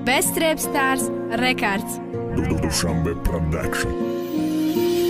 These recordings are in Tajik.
Best Rap Stars Records. Dushanbe Production.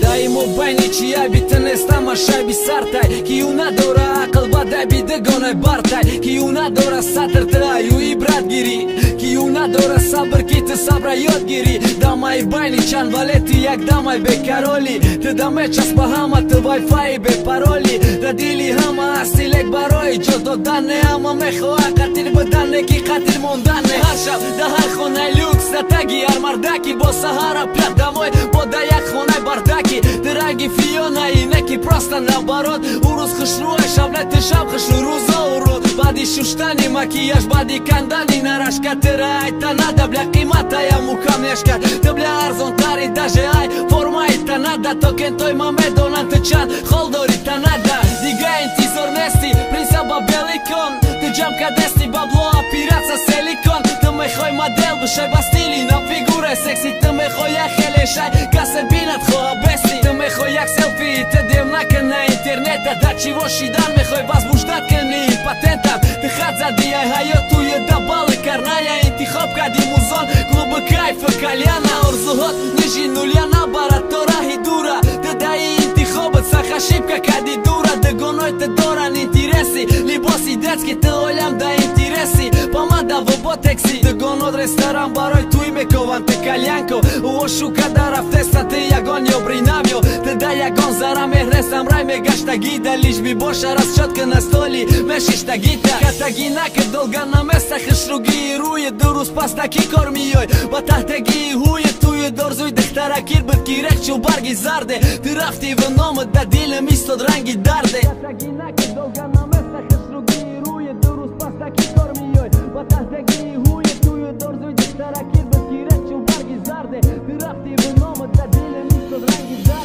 Дай ему байничи яби тенеста машаби сартай Ки уна дора акл бадаби дегоне бартай Ки уна дора сатр траю и брат гири Ки уна дора сабр ки ты сабра йод гири Дамай байничан валети як дамай бекароли Ты даме час пахама ты вайфай бе пароли Радили хама асилек барой джодо дане Ама мехо акатир бадане ки катир мондане Харшав да хар хонай люкс да таги армардаки Бо сахара пят домой бода як хонай бардаки Драги Фиона и неки просто наоборот Урус хышруай шаблет ты шаб хышу рузо урод Бади шуштани макияж бади кандани нарашка Тыра айта надо бля қимата я мукам нешкат Ты бля арзон тари даже ай форма айта надо Токен той маме донан тычан холдори та надо Дигаен ти зорнести принца бабеликон Ты джамка дести бабло опираться силикон Ты мехой модел бушай бастили на фигуре секси Ты мехой я хелешай касебинат хоа бести Мехой як селфи, те дем нака на интернета Да чего шидан мехой возбуждат кени патентам Ты хат задияй хайот туе да балы карная Инти хопка ди музон, клубы кайфа кальяна Орзухот нижи нуляна баратора хидура Ты дай инти хобот, саха шипка кади дура Да гоной те доран интереси, либоси детски Ты олям да интереси, помада в ботекси Да гонот ресторан барой туй мекован те кальянко Уошу када рафтеста те ягон јобринамјо Ты да ја гон зараме хресам рај ме гашта гида Лиш би боша разчотка на столи мешишта гита Ката ги накет долга на места хышруги руе Дурус паста ки корми јој Батахте ги хуе туе дорзуј дехтара кирбет ки рекчу барги зарде Ты рафти в номот да дилем исто дранги дарде Ката ги накет долга на места хышруги руе Дурус паста ки корми јој Батахте ги хуе туе дорзуј дехтара кирбет ки рекчу барги зарде Ты рафти в номот да дилем исто дранги зарде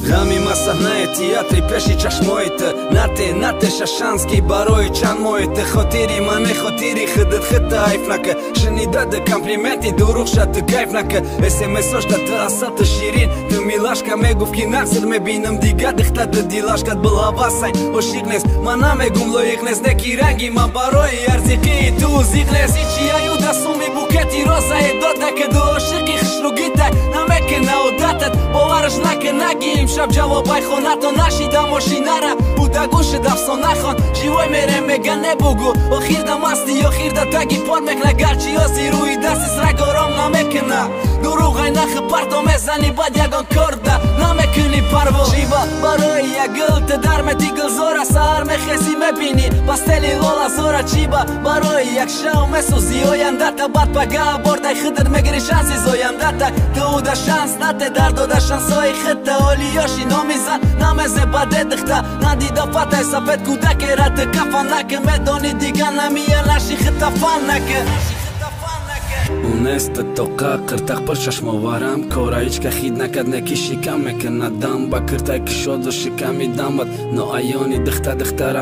Гами масахнае театри пеши чашмоите Нате шашански барои чан моите Хотири мане хотири хыдыт хыта айфнака Шини даде комплименти дурухша ты кайфнака СМС ошта ты асаты ширин Ты милашка мегу в кинаксыр ме бинам дигадых Тады дилашкат была васай Ошигнес мана мегум лоихнес Неки ранги ма барои арзики Ту зигнес ичи аюда суми букети роза е дота Каду ошики хшругитай намеке на одатат Повараш наке нагим Шаб ҷавоб байхонато нашида мошинара буда гӯши дафсонахон живой мере мега небугу охир да масти охир да таги пор мекна гарчи ёзи рӯи дасти срагором намекна дуруғай нахи парто мезани бад ягон корда намекуни парво жиба барои як гул ты дармети гулзора саҳар мехеси мебини пастели лола зора чиба барои як шав месӯзи ояндата бад пага бордай хидр мегири шанси зояндата ты уда шанс нате дардода шансои хидта оли ёши номизан намезе баде дихта надида фатай сапет кудаке рате кафанаке медони дига намия наши хитафанаке Унеста тоқа қыртақ бір шашмоварам Кора ичка хид накад неки шикам меканадам Ба кыртай ки шоду шиками дамбад Но айони дихта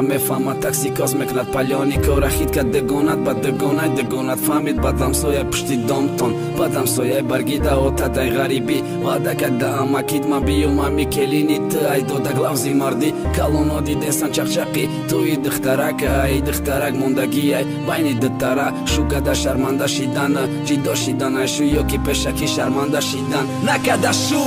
мефама таксикоз мекнад палёни Кора хид кад дегонат ба дегонат фамид Бадам сояй пушти домтон Бадам сояй баргида отадай ғариби Вада када амакид ма бию ма микелини Ты айдо да главзи марди Калоноди десан чақчақи Туи дихтарака ай дихтарак мондаги ай Байни дитара шукада шарманда шидана ҷидо шидан айшу ёки пешаки шарманда шидан накадашу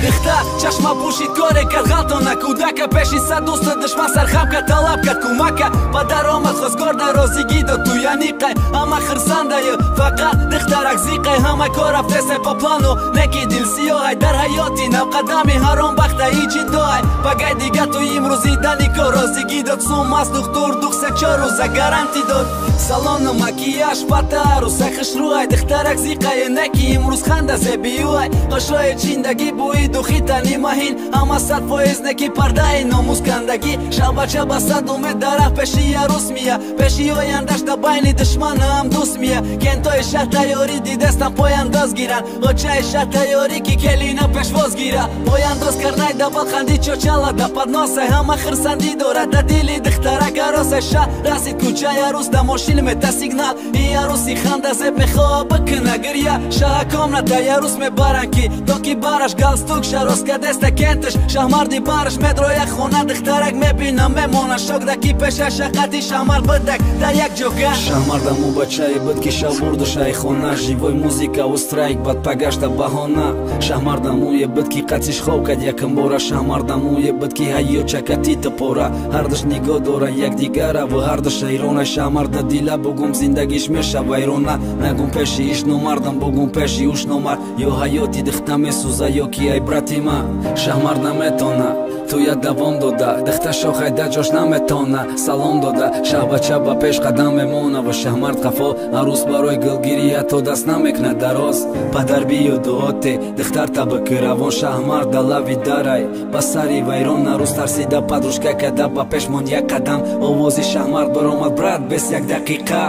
дихта чашма пушид коре кард ғалтона кудака пеши садуста душман сархам кард талаб кард кумака ба даромад хост горда розигӣ дод ту яниқай ҳама хирсандаю фақат дихтарак зиқай ҳама кор рафтесай по плану неки дилсиёҳай дар ҳаёти навқадами ҳаромбахта иҷидоай багай дига ту имрӯзи данико розигӣ дод сумас духтур духса чорӯза гаранти дод салону макияж патару сахишрӯай дихтарак зиқай неки имрӯз ханда зебиюай қошое زندگی بوی دخی تنی مهین اما صد فایز نکی پرده ناموز کندگی شبا چبا صد اومد درخ پشی عروس میه پشی آیندش دا بین دشمن هم دوست میه کنتای شهر تیاری دیدستم پاینداز گیرن غچه شهر تیاری کی کلینه پشواز گیره پاینداز کرنای دا بخندی چوچالا دا پدناسه همه خرسندی دوره دا دیلی دختره گراسه شهر رسید کوچه عروس دا ماشین متا سیگنال ای عروسی خنده زب میخواه بکنه گریه شهر کام نتا عروس میبرن کی تا کی برش گلستوک شروس که دسته کنتش شهمردی برش مدروی خونه دخترک میبینم میمونه شک دا کی پشه شقتی شهمرد بدک در یک جوگه شهمردمو بچه بد کی شبورد شای خونه живой музика و страйк бад пагашта баҳона шаҳмардамуе бид ки қатиш хоб кад якм бора шаҳмардамуе бид ки ҳайё чакати тпора ҳардаш нигоҳ дора якдигара ва ҳардаш айрона шаҳмарда дила бугум зиндагиш меша вайрона нагум пеши иш номардам бугум пеши уш номар ё ҳаёти дихта месӯза ё ки ай брати ма шаҳмард наметона туя давом дода дихта шохайда ҷош наметона салом дода шаба чаба пеш қадам мемона ва шаҳмард қафо арӯс барои гилгирӣ ҳатто даст намекна дароз падар биё дуоте дихтар табаки равон шаҳмард да лави дарай ба сари вайрон арӯз тарсида подружка када ба пеш монд як қадам овози шаҳмард баромад брат бес як дақиқа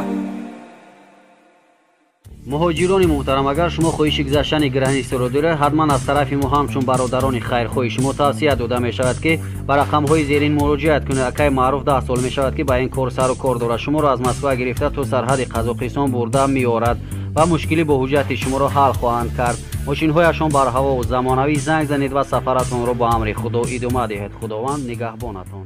مهاجران محترم اگر شما خواهش گذشتن گرهنیستی را دارید حتما از طرف ما همچون برادران خیرخواه شما توصیه داده می شود که به رقم های زیرین مراجعت کنید اکی معروف 10 سال می شود که با این کار سر و کار دارد شما را از مسکو گرفته تا سرحد قزاقستان برده می آورد و مشکلی با حجت شما را حل خواهند کرد ماشین هایشان بر هوا و زمانوی زنگ زنید و سفرتان را با امر خدا ادامه دهید خداوند نگهبانتان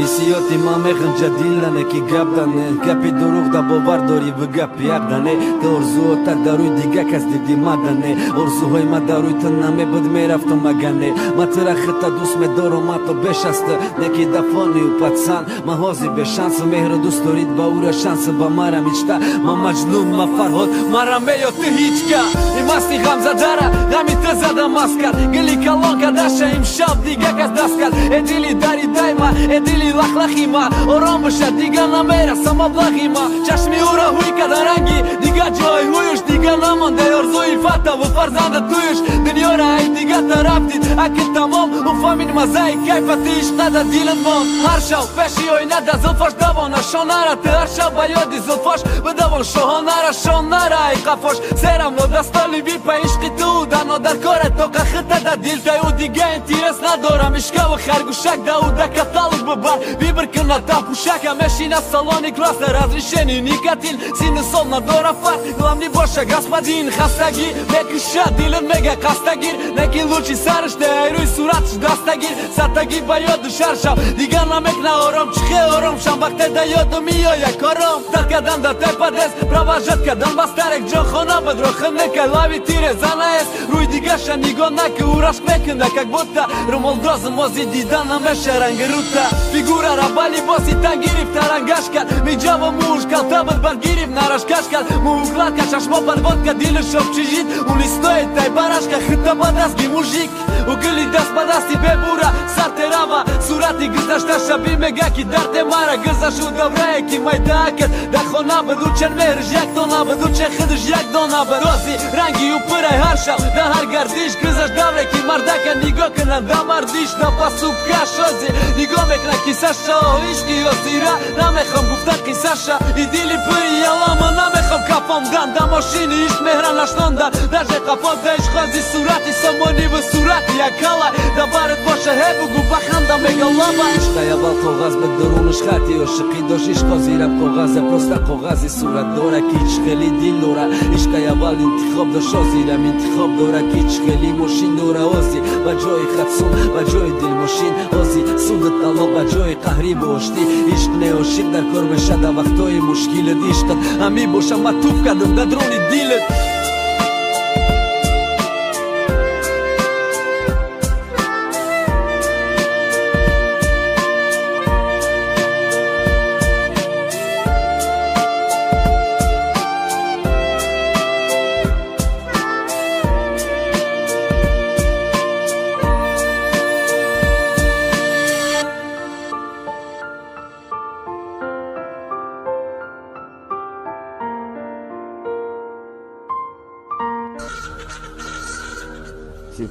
ҳиссиёти ман механҷа дилдане ки гап дане гапи дурӯғ да бовар дорӣ ви гапи як дане ка орзуҳо так дар рӯи дига кас диди мадане орзуҳои ма дар рӯи ту намебуд мерафту магане ма тура хита дӯст медорам ҳатто беш аст не ки дафонию пацан ма ҳозир бешансу меҳру дӯст дорид ба ура шансу ба мара мечта ма маҷнун ма фарҳод мара меё ту ҳичка и масти ғамзадара ғами ту зада маст кард гили калон кардаша имшаб дига кас даст кард э дили дари дайма э дили лахлахи ма ором бошад дига намерасам аблағи ма чашми ура ҳуй када ранги дига ҷои ҳуюш дига намонда орзуи фатаву фарзанда туюш дунёра ай дига тарафтид аки тамом уфамин мазаи кайфати ишқада дилат монд ҳар шав пеши оинада зулфош давона шонара ту ҳар шав ба ёди зулфош бидавон шоҳонара шонара ай қафош серам но дастоли випа ишқи ту дано дар коре тоқа хитада дилтаю дига интерес надорам ишкаву харгушак дауда каталог бубар вибр кна та пушака мешина салони класса разрешени никотин син сол надора фар главни боша господин хастаги мекуша дилен мега қастагир неки лучи сарыште айруи суратш дастагир сатаги ба ёду шаршав дига намекна ором чихе ором шам вақте да ёду миёя кором так кадам да тепадес праважат кадам ба старек ҷохона бадроха некай лави тире занаес руи дигаша нигоҳ наки урашк мекунда как будто румолдозу мози дида намеша рангирута фигура раба либоси тан гирифт тарангаш кард миҷаво муш калтабад бар гирифт нарашкаш кард муукладка чашмо подводка дилу шобчижит улистои тай барашка хита ба дастги мужик угили даст ба дасти бебура сартерава сурати гузашта шаби мега ки дарде мара гузашу даврае ки майдаакет дар хона буду чен меҳриш як дона буду чен хидиш як дона буд рози ранги упырай ҳар шаб да ҳар гардиш гузаш давре ки мардака нигоҳ кунад да мардиш да пасубка шози нигоҳ мекунад кисаша ишқи ёсира намехом гуфтан қиссаша и дили пури ялама намехом кафом дан да мошини ишқ меҳра наштондан даже қафон да ишқози сурати самониву сурати якала да барат боша ҳе бугу баханда мегалаба ишқай аввал коғаз ба дуруниш хати ошиқӣ дошт ишқо зира коғазе просто коғази сурат дора ки ичхели дил дора ишқай аввал интихоб дошт озирам интихоб дора ки ичхели мошин дора ози ба ҷои хатсун ба ҷои дилмошин ози суду талоб ба ҷои қаҳри бошти ишқ не ошиқ дар кор мешад да вақтҳои мушкилат ишқат ҳами бошам ма туф кардам да дрони дилат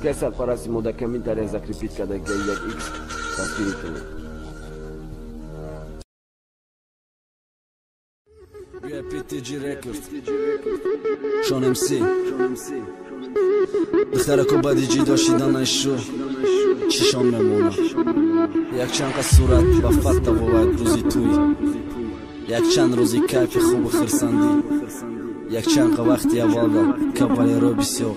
Кайсар Параси мода комментария закрепить, когда Гейер X распилитель. PTG Records Sean MC دخترکو بدیجی داشتیدن ایشو چیشان میمونه یک چند صورت با فتا باید روزی توی یک چند روزی کیف خوب خرسندی یک چند وقتی اول کاوالیرو بسیار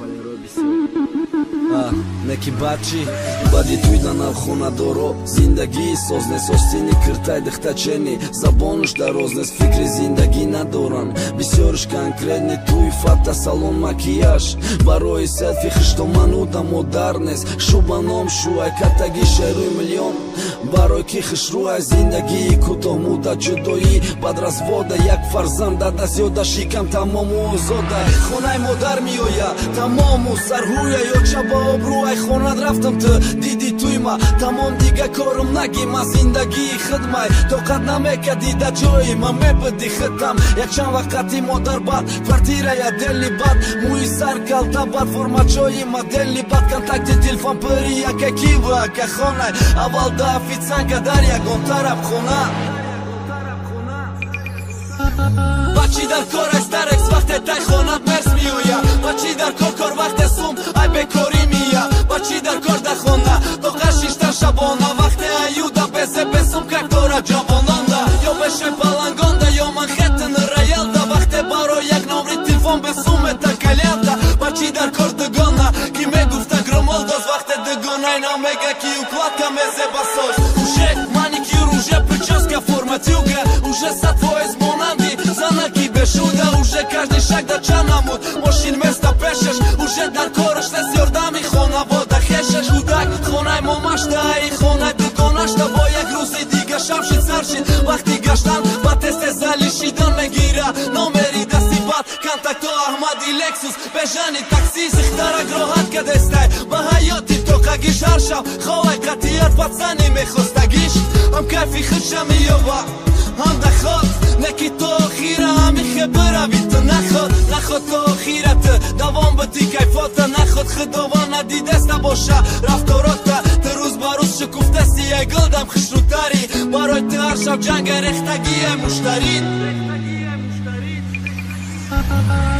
неки бачи бади туйданал хонадоро зиндагии сознесостини киртай дихтачени забонуш дарознес фикри зиндагӣ надоран бисёриш конкретни туи фата салон макияж барои селфи хиштомануда модарнес шубаном шуай катаги шеруи миллион барои ки хишруай зиндагии кӯтоҳмуда ҷудоӣ бад развода як фарзанд дада зиёда шикам тамому озода хонаи модар меоя тамому сарҳуя ё чаба обрӯай хонад рафтам ту диди туйма тамом дига корум нагима зиндагии хидмай тоқат намекади да ҷои ма мебиди хитам якчанд вақати модар бад квартирая дели бад мӯи сар калта бад формачои модели бад контакти телефон пири якакива акахонай аввал да официантка дар ягон тараф хона бачи дар кор аст дарекс вақте тай хонат мерс меоя бачи дар кор вақте сум ай бекори мия бачи дар кор да хона то қашиштан шабона вақте аюда безе бесум как дора ҷавононда ё беше балангонда ё манхэттен раялда вақте баро як номри телефон бесум эта калянда бачи дар кор дигона ки мегуфта громолдоз вақте дигонай намега ки укладка мезе басош уже маникюр уже прическа форматюга уже сатвоез монанди занаки бешуда уже каждый шаг да чанамуд мошин места пешеш уже дар корш нес ёрдами хонавода хешеш кудак хонай момашта и хонай дигонашта бо як рӯзи дига шамшид саршид вақти гаштан ба тесте залишидан мегира номери дасти бад контакто аҳмади лексус бежани такси зихтарак роҳат кадестай ба ҳаёти тоқаги шаршам хоҳай қатият пацани мехостагиш ҳам кайфи хиша меёба ҳам дахот неки то охира ҳамихе биравӣ ту нахот то охира ту давом биди кайфота нахот худова надидаста боша рафторота ту рӯз ба рӯз шукуфтасти як гулдам хушрӯтарӣ барои ту ҳар шаб ҷанга рехтагие муштарин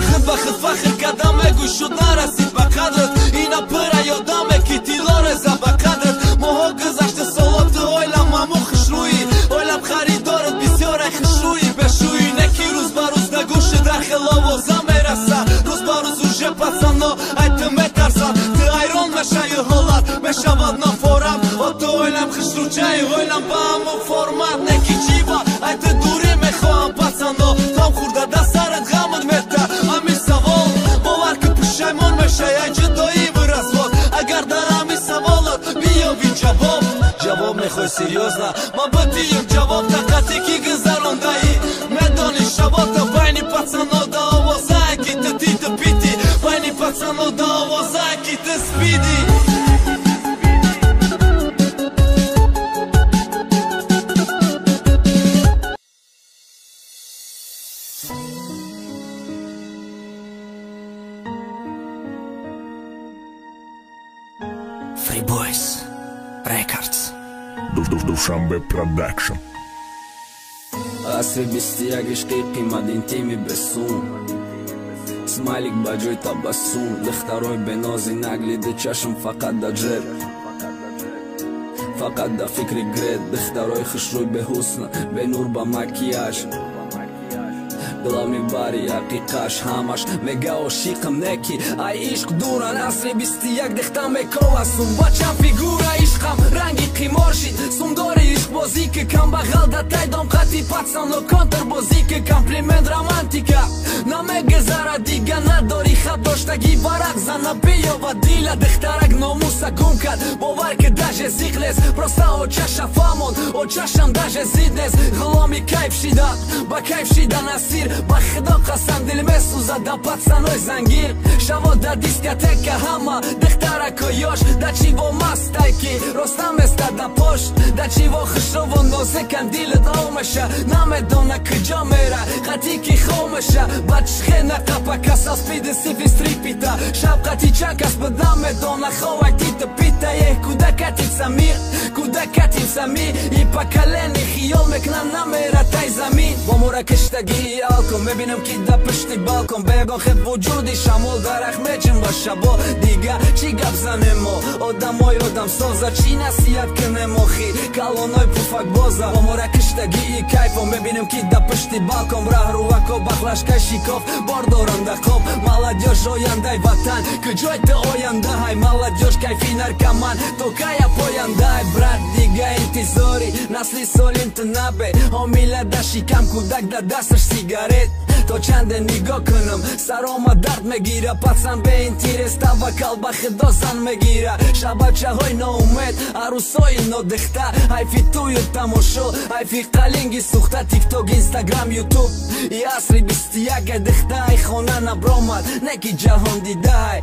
худ ба худ фахр кардам мегӯй шуд нарасид ба қадрат ина пира ёдаме ки тилореза ба қадрат моҳо гузашта солот ту ойлам маму хушрӯӣ ойлам харидорат бисёре хушрӯӣ бешӯӣ неки рӯз ба рӯз да гӯши дар хиловоза мераса рӯз ба рӯз уже пацано ай ту метарсад ту ҳайрон мешаи ҳолат мешавад нафорам о ту ойлам хушрӯчаи ойлам ба ҳаму формат неки чиба ай ту дурӣ мехоҳам пацано том хурда да сарат ғамат мета ҳамин савол бовар ки пушаймон мешаи ай ҷудоӣ ву развод агар дар ҳамин саволот биёвӣ ҷавоб мехоҳӣ серьёзно ма бидиюм ҷавоб тақати ки гузарондаӣ медони шабота байни пацано да овозае ки ту диду пити байни пацано да овозае ки ту спиди Free Boys Records Dushanbe Production асри 21 ишқи қиматинтими бесум смайлик ба ҷои табассум духтарои бенози наглиди чашм фақат да ҷеб фақат да фикри грет духтарои хушрӯй беҳусн бенур ба макияж дила мебари ҳақиқаш ҳамаш мега ошиқам неки ай ишқ дуран асри 21 дихта мековасум бачам фигура ишқам ранги қимор шид сумдори ишқбозӣ ки камбағал да тайдом қати пацано контрбозӣ ки комплимент романтика намегузара дига надори хаб доштагӣ варақ зана биёва дила дихтарак номуса гум кард бовар ки даже зиқлес просто очаша фамон очашам даже зиднес ғуломи кайф шида ба кайф шида насир ба худо қасам дил месӯзад да пацанои зангир шаво да дискотека ҳама дихтарако ёш да Da qivo mastajki Rostam e sta da posht Da qivo khëshovo noze kan dilët omesha Na me dona këgjo mera Khati ki khomesha Bat shkena kapa kasa spide si fistripita Shap khati qanka spëda me dona Khoaj ti të pita kuda katim samir Kuda katim samir I pa kaleni khijol me kna na mera taj zamin Bo mora kështagi I alko Me binëm kida pështi balkon Begon khet vujudi Shamol darach me qën basha bo Diga qi gabzane mo Oda moj odam soza Qina si atë këne mohi Kalonoj pu fak boza Bo mora kështagi I kajpo Me binëm kida pështi balkon Brahru ako baklash kaj shikov Bordo rënda kop Maladjosh o jandaj vatan Këgjoj të o jandaj Maladjosh kaj finar kaman To kaja po jandaj Brat diga inti zori Nasli solin të nabe O mila da shikam kudak da dasër sigaret To qande një gokënëm Saroma dart me gira Pacan be intire Stava kalba khedozan me gira Shaba qahoj no umet Arusoj no dëhta Aj fituju ta mosho Aj fi kalingi suhta TikTok, Instagram, YouTube I asri bistijak e dëhta I khona na bromat Neki gjahon didaj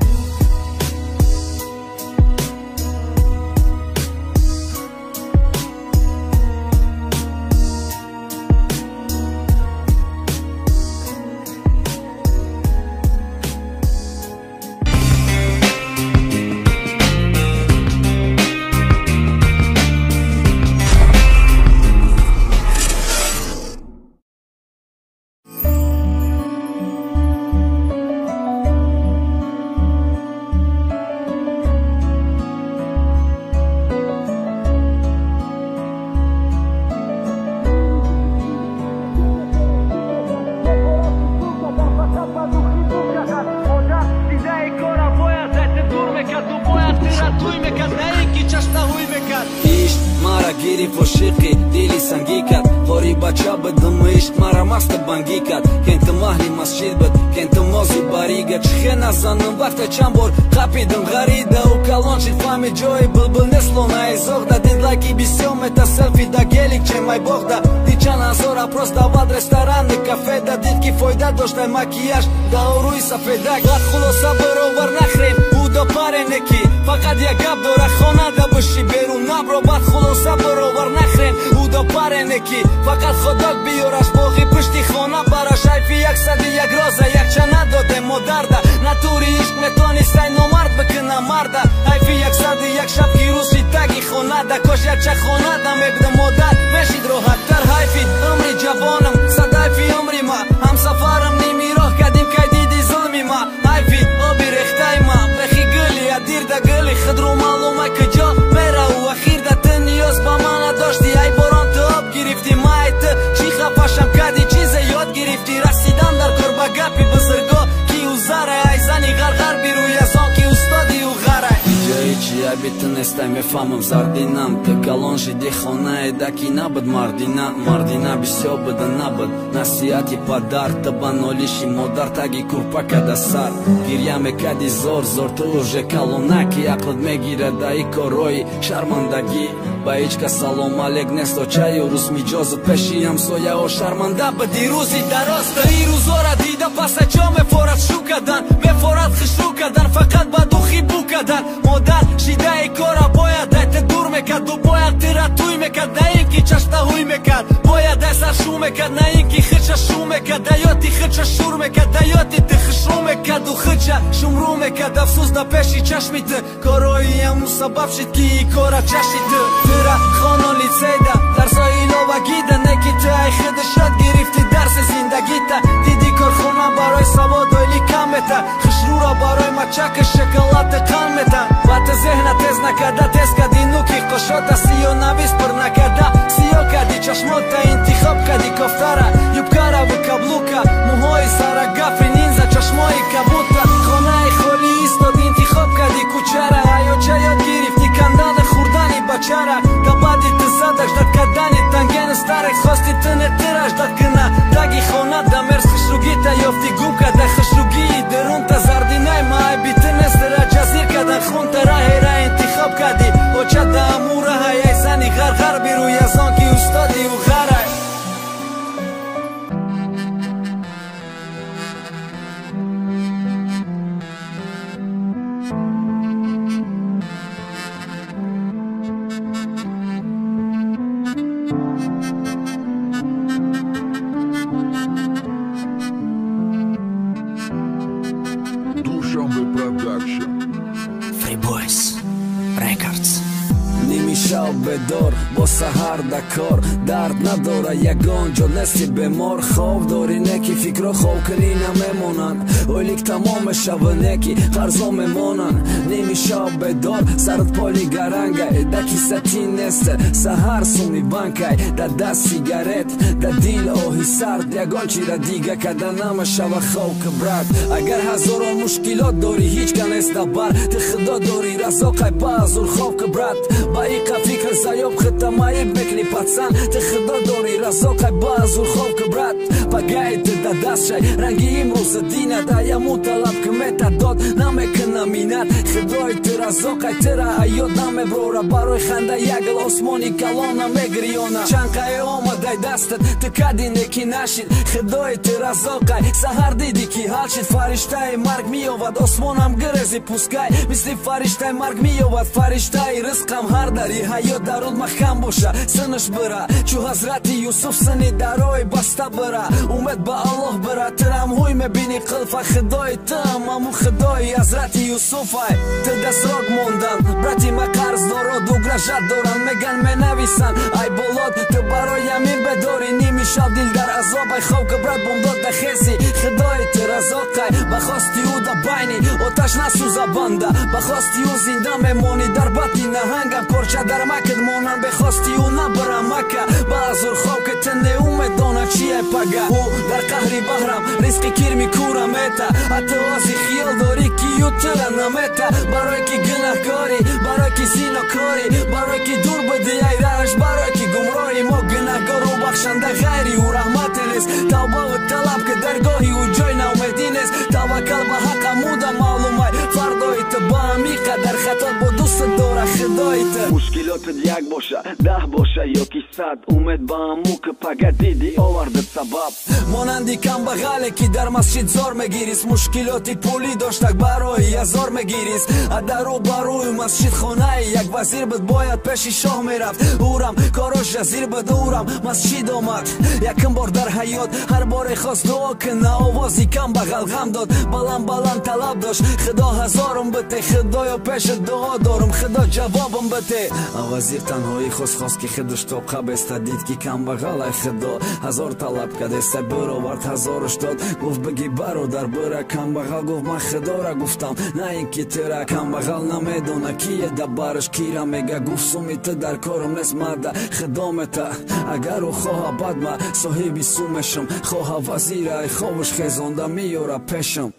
Giri po shiki, dili sangikat Hori baqa bëdë më isht Mara mas të bangikat Ken të mahli mas shqitbët Ken të mozu barigat Shkena zanë në vakt e qambor Kapi dëm gharida U kalon qit fami gjoj Bëlbël në slona e zogda Din like I bisjo me ta selfie da gelik që maj bogda Di qana zora prosta vad restoran në kafe Da dit ki fojda do shtaj makijash Da oruj sa fedak Lat khulo sa bërë var nakrin U do pare në ki Fakat ja gab do rakhona da bëshi beru Nabro bat khulo sa bërë var nakrin U do pare në ki Fakat khodok biora shpohi pështi khona Para shajfi jak sadi jak roza Jak qana do de modarda Naturi ishk me toni saj no mart bë këna marda Hajfi jak sadi jak shapki rusi tagi khonada Kosh jak qa khonada me bëdë modar Veshi drohat tar hajfi ëmri gjavonëm Sa dajfi ëmri ma Ham safarëm një miroh kadim kaj didi zëlmi ma Hajfi obi rehtaj ma Behi gëli adir da gëli Khëdru malu maj këgjo Mera u akhir da të njës ba mana doshti Aj boron të op girifti ma e të Qikha pasham kadi qize jot girifti Rasidan dar korba gapi bëzërgo Ki u zare aj zani gargar biru jazon Ki u stodi u garaj Që ja bitë nestaj me famëm zardinam Të kalon që di khona e da ki nabët mardina Mardina bisjo bëdë nabët Nasi ati padar të banoli shi modar Tagi kur pa kada sar Girja me kadi zor, zor të urge kalonaki Aklët me gira da I koroj Sharmandagi Ba iqka salom aleg nesto qaj Rus mi gjozët peshi jam soja o sharmanda Bëdi ruzi da rost të I ruzora Dida pasa qo me forat shuka dan Me forat khëshruka dan Fakat badu khibuka dan Modar shida I kora boja Daj të dur me kat du boja Të ratuj me kat Da inki qashta huj me kat Boja daj sa shu me kat Na inki khëqa shu me kat Da jo ti khëqa shur me kat Da jo ti të khëshru me kat Du khëqa shumru me kat Da fsus da peshi qashmi të Koroj jam mu sa bapshit Ki I kora qashi të Tëra khono licejda Darso I lova gida Neki të aj khëdë shot Girifti darse zinda gita Didi kor khona baroj sa vodoj li kameta Khëshrura baroj ma qakë shëkëllat të kan me ta Batë zehna tezna kada teska di nuk I koshota Si jo navis për na kada Si jo kadi qashmota Inti hop kadi koftara Jupkara vë kabluka Muhoj sara gafri ninza qashmoj kabuta Khona I kholi isto Inti hop kadi kuqara Ajo qajot girifti kanda dhe khurdani baqara Ka badi të zada Shdat kadani tangenës tarek Hosti të në tëra Shdat këna Dagi khona da mers khëshrugita Jofti gumka da khëshrugi I dërun të zardinaj Ma e bitë nesër a gjazir Kada khun të rahera Inti hop kadi O qa da amura Hajaj zani gargar Biru jazon ki u stodi u garaj Records нимишав бедор бо саҳар да кор дард надора ягон ҷо нести бемор хоб дори неки фикро хоб кунӣ намемонанд ойлик тамом мешава неки қарзо мемонанд нимишав бедор сарат поли гарангай да кисати несте саҳар суми банкай да даст сигарет да дил оҳи сард ягон чира дига када намешава ховк брат агар ҳазорон мушкилот дори ҳеҷ канеста бар ти худо дори разоқай баъзур ховк брат ба иқа фикр заёб хитамаиб мекни пацан ти худо дори разоқай баъзур ховк брат пагай ти да дастшай ранги имрӯза дина да яму талаб ки метадод намекуна минат худои ти разоқай тира аёд намеброра барои ханда ягл осмони калона мегриёна чанқае омадай дастат ти кади неки нашид худои ти разоқай саҳар диди ки ҳал шид фариштаи марг меёвад осмонам гирези пускай мисли фариштаи марг меёвад фариштаи ризқам ҳар дари ҳаёт даруд маҳкам боша синаш бира чӯ ҳазрати юсуф сини дарои баста бира умед ба аллоҳ бира тирамҳуй мебини қилфа худои там аму худои ҳазрати юсуфай ти дастрок мондан брати ма қарз дород угражат доран меган менависан ай болод ту барои ҳамин бедори нимишав дил дар азобай ховка брат бомдод да хеси худои ти разоқай ба хости ӯ да байни оташ насӯза банда ба хости ӯ зинда мемонӣ дар батни наҳангам корча дар макд монанд бехости ӯ набара мака баъзур ховка ти неӯ медона чие пага ӯ дар қаҳри баҳрам ризқи кирми кура мета ҳатто ози хиёл дорӣ ки ӯ тира намета барое ки гунаҳкорӣ барое ки зинокорӣ барое ки дур будӣ ай раш барое ки гумроҳӣ мо гунаҳгору бахшанда ғайри ӯ раҳмате нест тавбаву талаб ки даргоҳи ӯ ҷой наумедӣ нест таваккал ба ҳақ амуда маълумай фардои ту ба ҳамин қадар хато бо дӯстат дора худои ту мушкилотат як боша 10 боша ё ки 100 умед ба ҳаму ки пага диди овардат сабаб монанди камбағале ки дар масҷид зор мегирис мушкилоти пулӣ доштак барои язор мегирис адару барӯи масҷидхонаи як вазир буд бояд пеши шоҳ мерафт ӯрам корош жазир буд ӯрам масҷид омад якум бор дар ҳаёт ҳар боре хост дуо куна овози камбағал ғам дод баланд баланд талаб дошт худо ҳазорум бите худоё пешат дуо дорум худо ҷавобум бите вазир танҳоӣ хост ки худаш тоқа беста дид ки камбағал ай худо ҳазор талаб кадеста бировард ҳазораш дод гуфт биги бародар бира камбағал гуфт ман худора гуфтам на ин ки тира камбағал намедона кие да бараш кира мега гуфт суми ту дар корум нест мада худо мета агар ӯ хоҳа бад ма соҳиби су мешам хоҳа вазира ай ховуш хезонда меёра пешам